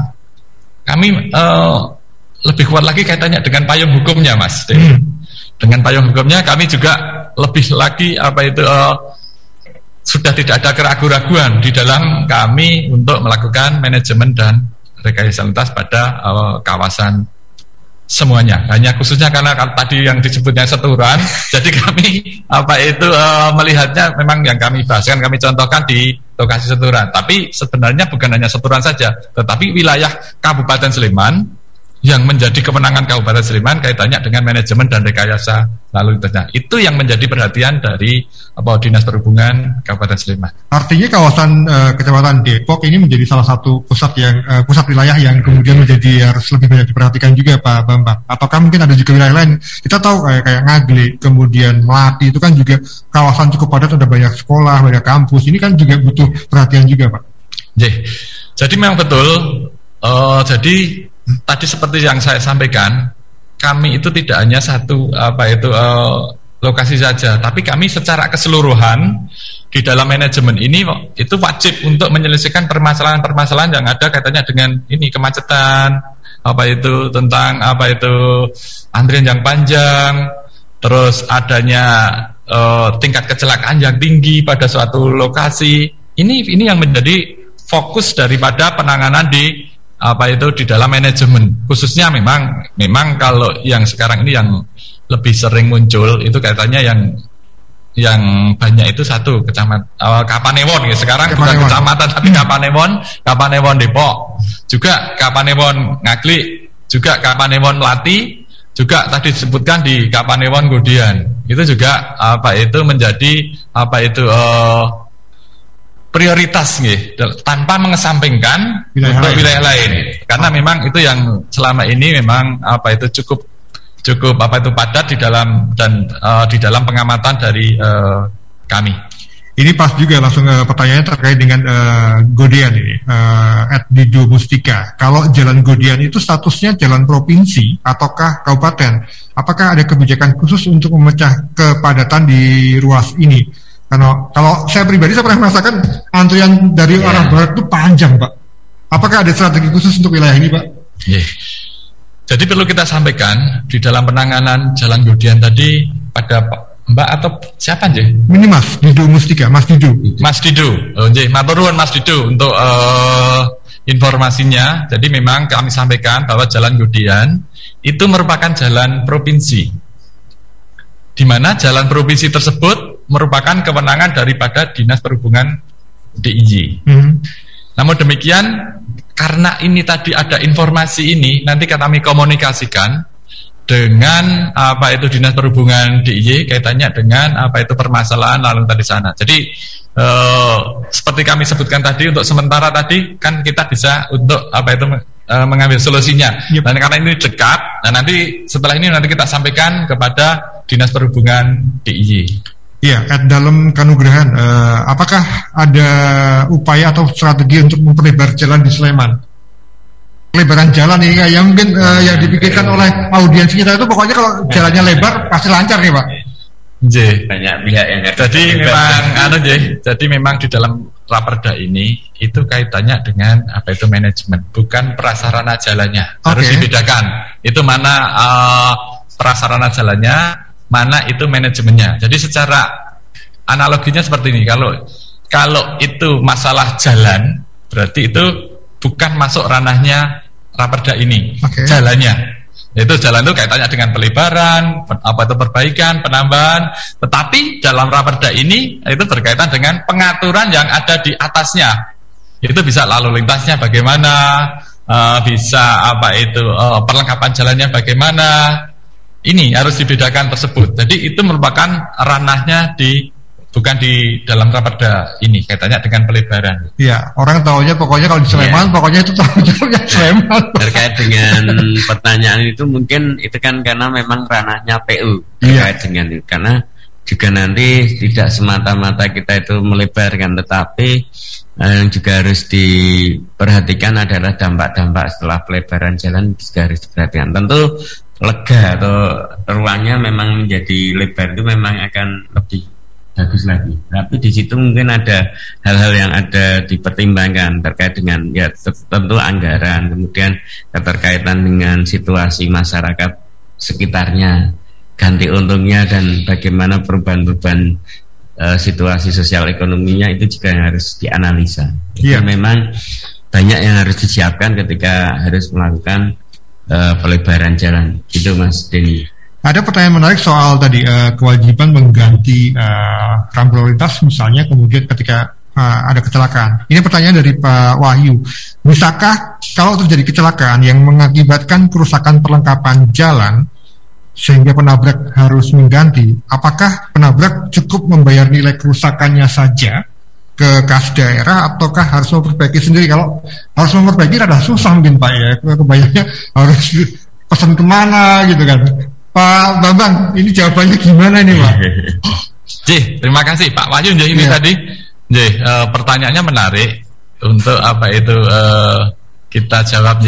kami lebih kuat lagi kaitannya dengan payung hukumnya, Mas. Dengan payung hukumnya kami juga lebih lagi sudah tidak ada keraguan-raguan di dalam kami untuk melakukan manajemen dan rekayasa lalu lintas pada kawasan semuanya. Hanya khususnya karena tadi yang disebutnya Seturan, jadi kami melihatnya memang yang kami bahaskan, kami contohkan di lokasi Seturan. Tapi sebenarnya bukan hanya Seturan saja, tetapi wilayah Kabupaten Sleman yang menjadi kewenangan Kabupaten Sleman kaitannya dengan manajemen dan rekayasa lalu lintasnya. Itu yang menjadi perhatian dari Dinas Perhubungan Kabupaten Sleman. Artinya kawasan Kecamatan Depok ini menjadi salah satu pusat wilayah yang kemudian harus lebih banyak diperhatikan juga, Pak Bambang. Apakah mungkin ada juga wilayah lain? Kita tahu kayak Ngaglik, kemudian Melati, itu kan juga kawasan cukup padat, ada banyak sekolah, banyak kampus. Ini kan juga butuh perhatian juga, Pak. Jadi memang betul. Tadi seperti yang saya sampaikan, kami itu tidak hanya satu lokasi saja, tapi kami secara keseluruhan di dalam manajemen ini itu wajib untuk menyelesaikan permasalahan-permasalahan yang ada kaitannya dengan ini kemacetan, tentang antrian yang panjang, terus adanya tingkat kecelakaan yang tinggi pada suatu lokasi. Ini yang menjadi fokus daripada penanganan di di dalam manajemen. Khususnya memang kalau yang sekarang ini yang lebih sering muncul itu kaitannya yang banyak itu satu Kapanewon ya. Sekarang bukan kecamatan tapi Kapanewon Depok, juga Kapanewon Ngaglik, juga Kapanewon Melati, juga tadi disebutkan di Kapanewon Gudian. Itu juga menjadi prioritas tanpa mengesampingkan wilayah lain, karena memang itu yang selama ini memang cukup padat di dalam di dalam pengamatan dari kami. Ini pas juga langsung pertanyaannya terkait dengan Godian ini, Dido Mustika. Kalau Jalan Godian itu statusnya jalan provinsi ataukah kabupaten? Apakah ada kebijakan khusus untuk memecah kepadatan di ruas ini? Kalau saya pribadi, saya pernah merasakan antrian dari arah barat itu panjang, Pak. Apakah ada strategi khusus untuk wilayah ini, Pak? Jadi perlu kita sampaikan di dalam penanganan Jalan Godian tadi pada Mbak atau siapa aja? Ini Mas Dido Mustika, Mas Dido. Matur nuwun Mas Dido untuk informasinya. Jadi memang kami sampaikan bahwa Jalan Godian itu merupakan jalan provinsi, di mana jalan provinsi tersebut merupakan kewenangan daripada Dinas Perhubungan DIY. Namun demikian, karena ini tadi ada informasi ini, nanti kami komunikasikan dengan Dinas Perhubungan DIY kaitannya dengan permasalahan lalu lintas di sana. Jadi seperti kami sebutkan tadi, untuk sementara tadi kan kita bisa untuk mengambil solusinya. Dan karena ini dekat, nanti setelah ini nanti kita sampaikan kepada Dinas Perhubungan DIY. Iya, dalam kanugrahan, apakah ada upaya atau strategi untuk memperlebar jalan di Sleman? Lebaran jalan ini yang mungkin yang dipikirkan oleh audiens kita itu pokoknya kalau jalannya lebar pasti lancar nih, Pak. banyak pihak yang jadi memang jadi memang di dalam Raperda ini itu kaitannya dengan apa itu manajemen, bukan prasarana jalannya. Harus dibedakan. Itu mana prasarana jalannya, mana itu manajemennya. Jadi secara analoginya seperti ini. Kalau itu masalah jalan, berarti itu bukan masuk ranahnya Raperda ini. Jalannya. Itu jalan itu kaitannya dengan pelebaran, apa itu perbaikan, penambahan. Tetapi dalam Raperda ini itu berkaitan dengan pengaturan yang ada di atasnya. Itu bisa lalu lintasnya bagaimana, bisa apa itu perlengkapan jalannya bagaimana. Ini harus dibedakan tersebut. Jadi itu merupakan ranahnya bukan di dalam Raperda ini, kaitannya dengan pelebaran. Iya, orang taunya pokoknya kalau di Sleman, pokoknya itu tahunya Sleman. Terkait dengan pertanyaan itu mungkin itu kan karena memang ranahnya PU terkait dengan itu. Karena juga nanti tidak semata-mata kita itu melebarkan, tetapi yang juga harus diperhatikan adalah dampak-dampak setelah pelebaran jalan juga harus diperhatikan. Tentu lega atau ruangnya memang menjadi lebar itu memang akan lebih bagus lagi. Tapi di situ mungkin ada hal-hal yang ada dipertimbangkan terkait dengan ya tentu anggaran, kemudian keterkaitan dengan situasi masyarakat sekitarnya, ganti untungnya, dan bagaimana perubahan-perubahan situasi sosial ekonominya itu juga yang harus dianalisa. Jadi memang banyak yang harus disiapkan ketika harus melakukan pelebaran jalan. Gitu Mas Denny. Ada pertanyaan menarik soal tadi kewajiban mengganti rambu lalu lintas misalnya kemudian ketika ada kecelakaan. Ini pertanyaan dari Pak Wahyu. Bisakah kalau terjadi kecelakaan yang mengakibatkan kerusakan perlengkapan jalan sehingga penabrak harus mengganti, apakah penabrak cukup membayar nilai kerusakannya saja ke kas daerah ataukah harus memperbaiki sendiri? Kalau harus memperbaiki rada susah mungkin Pak ya, kebayangnya harus pesan kemana gitu kan. Pak Bambang, ini jawabannya gimana ini Pak? Terima kasih Pak Wahyu. Ini tadi, pertanyaannya menarik untuk apa itu kita jawab.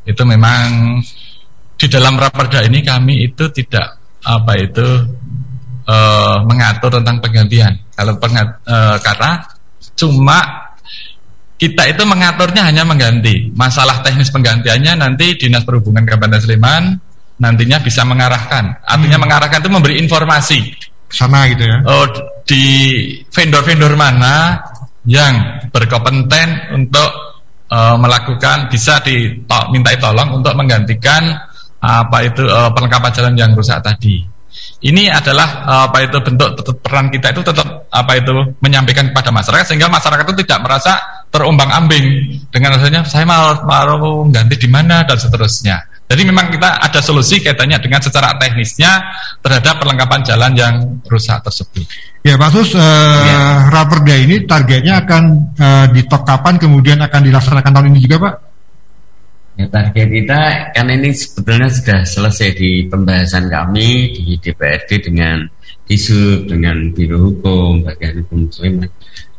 Itu memang di dalam Raperda ini kami itu tidak apa itu mengatur tentang penggantian. Karena cuma kita itu mengaturnya hanya mengganti. Masalah teknis penggantiannya nanti Dinas Perhubungan Kabupaten Sleman nantinya bisa mengarahkan. Artinya mengarahkan itu memberi informasi sana gitu ya. Di vendor-vendor mana yang berkompeten untuk melakukan, bisa dimintai tolong untuk menggantikan apa itu perlengkapan jalan yang rusak tadi. Ini adalah apa itu bentuk peran kita itu tetap apa itu menyampaikan kepada masyarakat sehingga masyarakat itu tidak merasa terombang-ambing dengan rasanya saya mau mengganti di mana dan seterusnya. Jadi memang kita ada solusi kaitannya dengan secara teknisnya terhadap perlengkapan jalan yang rusak tersebut. Ya Pak Sus, Raperda ini targetnya akan ditok kapan kemudian akan dilaksanakan tahun ini juga Pak? Ya, target kita kan ini sebetulnya sudah selesai di pembahasan kami di DPRD dengan Disub, dengan Biro Hukum, Bagian Hukum Sleman.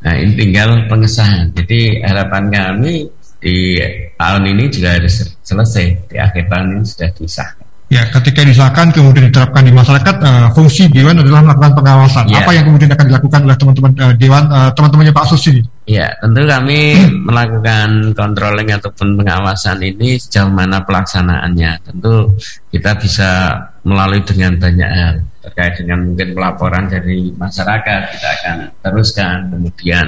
Nah ini tinggal pengesahan. Jadi harapan kami di tahun ini juga harus selesai, di akhir tahun ini sudah disahkan. Ya, ketika disahkan kemudian diterapkan di masyarakat, fungsi Dewan adalah melakukan pengawasan. Apa yang kemudian akan dilakukan oleh teman-teman Dewan, teman-temannya Pak Sus ini? Ya, tentu kami melakukan controlling ataupun pengawasan ini sejauh mana pelaksanaannya. Tentu kita bisa melalui dengan banyak hal terkait dengan mungkin pelaporan dari masyarakat kita akan teruskan, kemudian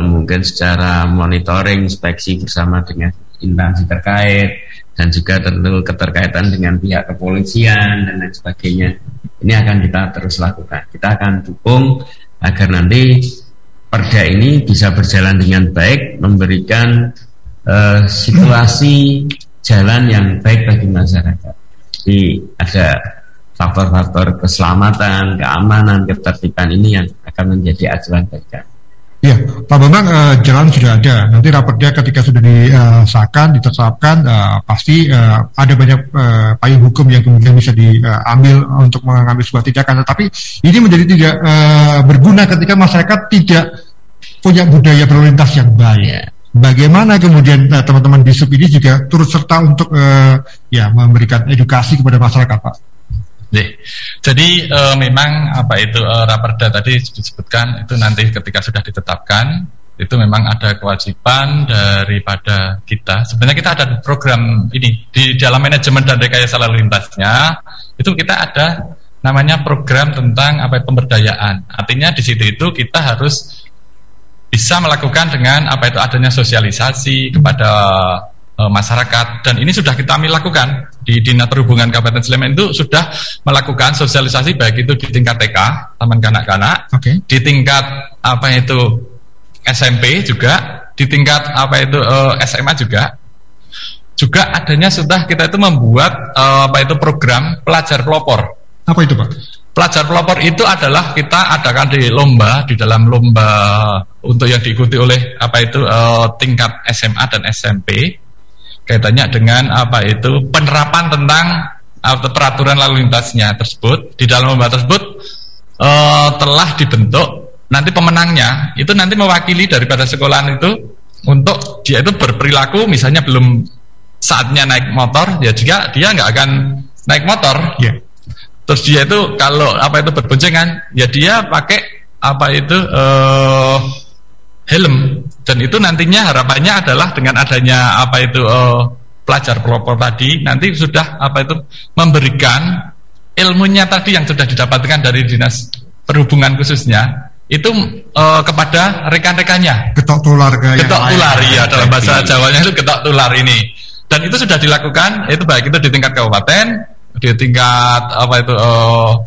mungkin secara monitoring, inspeksi bersama dengan instansi terkait, dan juga tentu keterkaitan dengan pihak kepolisian dan lain sebagainya. Ini akan kita terus lakukan. Kita akan dukung agar nanti Perda ini bisa berjalan dengan baik, memberikan situasi jalan yang baik bagi masyarakat. Jadi ada faktor-faktor keselamatan, keamanan, ketertiban ini yang akan menjadi acuan bagi kami. Ya, Pak Bambang, jalan sudah ada. Nanti Raperda ketika sudah disahkan, ditetapkan, pasti ada banyak payung hukum yang kemudian bisa diambil untuk mengambil sebuah tindakan. Tetapi ini menjadi tidak berguna ketika masyarakat tidak punya budaya berlalu lintas yang baik. Bagaimana kemudian teman-teman Disub ini juga turut serta untuk memberikan edukasi kepada masyarakat, Pak? Jadi memang apa itu Raperda tadi disebutkan itu nanti ketika sudah ditetapkan itu memang ada kewajiban daripada kita. Sebenarnya kita ada program ini di dalam manajemen dan rekayasa lalu lintasnya itu kita ada namanya program tentang pemberdayaan. Artinya di situ itu kita harus bisa melakukan dengan adanya sosialisasi kepada masyarakat, dan ini sudah kita lakukan di Dinas Perhubungan Kabupaten Sleman itu sudah melakukan sosialisasi baik itu di tingkat TK, taman kanak-kanak, di tingkat SMP juga, di tingkat SMA juga adanya sudah kita itu membuat program pelajar pelopor. Apa itu, Pak? Pelajar pelopor itu adalah kita adakan di dalam lomba untuk yang diikuti oleh tingkat SMA dan SMP. Kaitannya dengan penerapan tentang peraturan lalu lintasnya tersebut. Di dalam lomba tersebut telah dibentuk nanti pemenangnya itu nanti mewakili daripada sekolahan itu untuk dia itu berperilaku misalnya belum saatnya naik motor, ya jika dia nggak akan naik motor, terus dia itu kalau berboncengan ya dia pakai helm. Dan itu nantinya harapannya adalah dengan adanya pelajar pelopor tadi nanti sudah memberikan ilmunya tadi yang sudah didapatkan dari Dinas Perhubungan khususnya itu kepada rekan-rekannya. Ketok tular ya dalam bahasa Jawanya itu ketok tular ini. Dan itu sudah dilakukan itu baik itu di tingkat kabupaten, di tingkat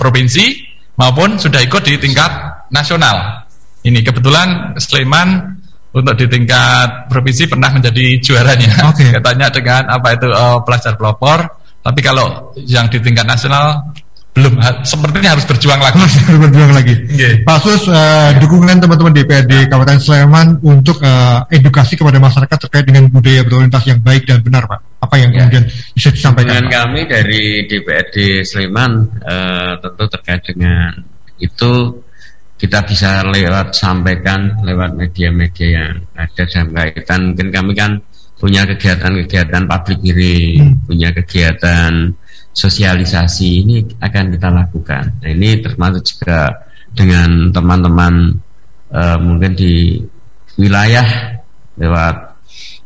provinsi maupun sudah ikut di tingkat nasional. Ini kebetulan Sleman untuk di tingkat provinsi pernah menjadi juaranya. Katanya dengan pelajar pelopor. Tapi kalau yang di tingkat nasional belum, sepertinya harus berjuang lagi. Pak Sus, dukungan teman-teman DPRD Kabupaten Sleman untuk edukasi kepada masyarakat terkait dengan budaya berlalu lintas yang baik dan benar, Pak. Apa yang kemudian bisa disampaikan? Dengan kami dari DPRD Sleman tentu terkait dengan itu kita bisa sampaikan lewat media-media yang ada dalam kaitan. Mungkin kami kan punya kegiatan-kegiatan public hearing, punya kegiatan sosialisasi, ini akan kita lakukan. Nah, ini termasuk juga dengan teman-teman mungkin di wilayah lewat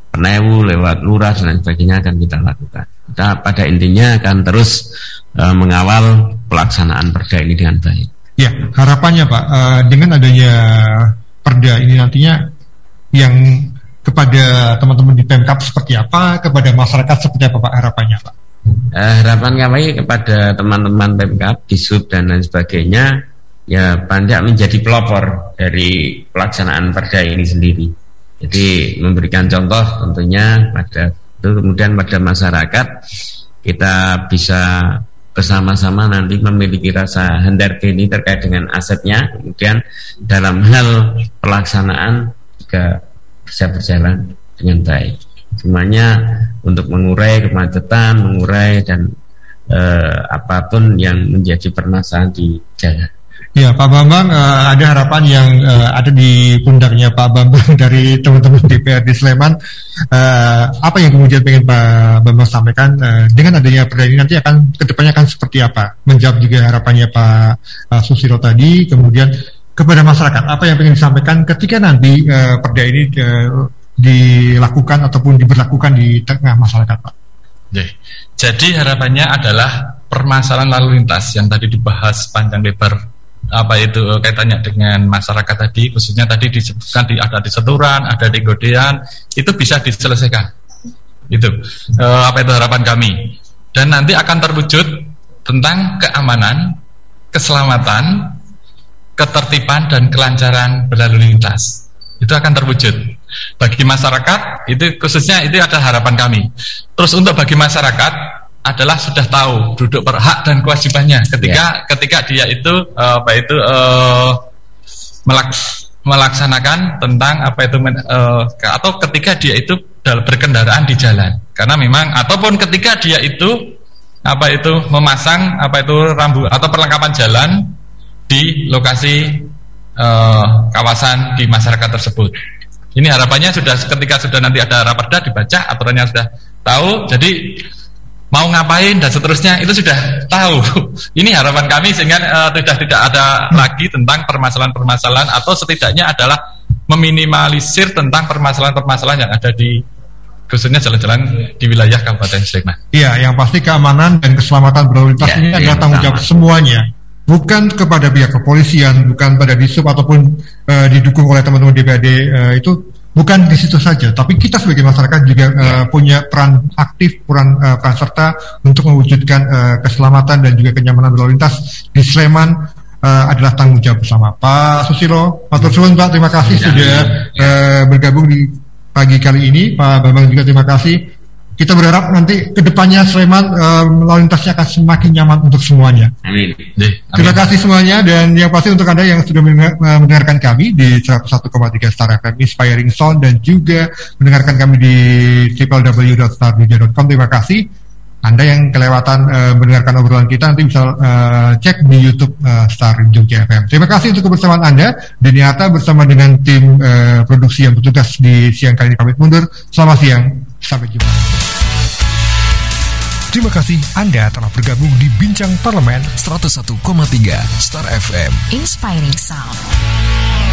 Penewu, lewat lurah dan sebagainya akan kita lakukan. Kita pada intinya akan terus mengawal pelaksanaan perda ini dengan baik. Ya, harapannya Pak, dengan adanya perda ini nantinya yang kepada teman-teman di Pemkab seperti apa, kepada masyarakat seperti apa Pak harapannya Pak? Harapan kami kepada teman-teman Pemkab, Disub dan lain sebagainya, ya banyak menjadi pelopor dari pelaksanaan perda ini sendiri. Jadi memberikan contoh tentunya pada itu, kemudian pada masyarakat kita bisa bersama-sama nanti memiliki rasa hendargeni terkait dengan asetnya, kemudian dalam hal pelaksanaan juga bisa berjalan dengan baik. Semuanya untuk mengurai kemacetan, mengurai dan apapun yang menjadi permasalahan di jalan. Ya, Pak Bambang, ada harapan yang ada di pundaknya Pak Bambang dari teman-teman DPRD Sleman. Apa yang kemudian pengen Pak Bambang sampaikan dengan adanya perda ini nanti akan kedepannya akan seperti apa? Menjawab juga harapannya Pak Susilo tadi, kemudian kepada masyarakat apa yang pengen disampaikan ketika nanti perda ini dilakukan ataupun diberlakukan di tengah masyarakat, Pak? Jadi harapannya adalah permasalahan lalu lintas yang tadi dibahas panjang lebar, kaitannya dengan masyarakat tadi, khususnya tadi disebutkan ada di Seturan, ada di Godean, itu bisa diselesaikan. Itu itu harapan kami. Dan nanti akan terwujud tentang keamanan, keselamatan, ketertiban dan kelancaran berlalu lintas. Itu akan terwujud. Bagi masyarakat itu khususnya itu ada harapan kami. Terus untuk bagi masyarakat adalah sudah tahu duduk berhak dan kewajibannya ketika dia itu melaksanakan tentang atau ketika dia itu berkendaraan di jalan, karena memang ataupun ketika dia itu memasang rambu atau perlengkapan jalan di lokasi kawasan di masyarakat tersebut. Ini harapannya ketika sudah nanti ada raperda dibaca, aturannya sudah tahu, jadi mau ngapain dan seterusnya itu sudah tahu. Ini harapan kami sehingga tidak ada lagi tentang permasalahan-permasalahan, atau setidaknya adalah meminimalisir tentang permasalahan-permasalahan yang ada di khususnya jalan-jalan di wilayah Kabupaten Sleman. Iya, yang pasti keamanan dan keselamatan berlalu lintas ini adalah tanggung jawab semuanya. Bukan kepada pihak kepolisian, bukan pada Disub ataupun didukung oleh teman-teman DPRD itu. Bukan di situ saja, tapi kita sebagai masyarakat juga punya peran aktif, peran serta untuk mewujudkan keselamatan dan juga kenyamanan berlalu lintas di Sleman adalah tanggung jawab bersama. Pak Susilo, matur suwun Pak, terima kasih sudah bergabung di pagi kali ini. Pak Bambang juga terima kasih. Kita berharap nanti kedepannya Sleman lalu lintasnya akan semakin nyaman untuk semuanya. Amin. Terima kasih semuanya, dan yang pasti untuk Anda yang sudah mendengarkan kami di 101,3 Star FM Inspiring Sound dan juga mendengarkan kami di www.starmedia.com. Terima kasih. Anda yang kelewatan mendengarkan obrolan kita nanti bisa cek di YouTube Star Jogja FM. Terima kasih untuk kebersamaan Anda. Denny Atta bersama dengan tim produksi yang bertugas di siang kali ini pamit mundur. Selamat siang, sampai jumpa. Terima kasih Anda telah bergabung di Bincang Parlemen 101,3 Star FM Inspiring Sound.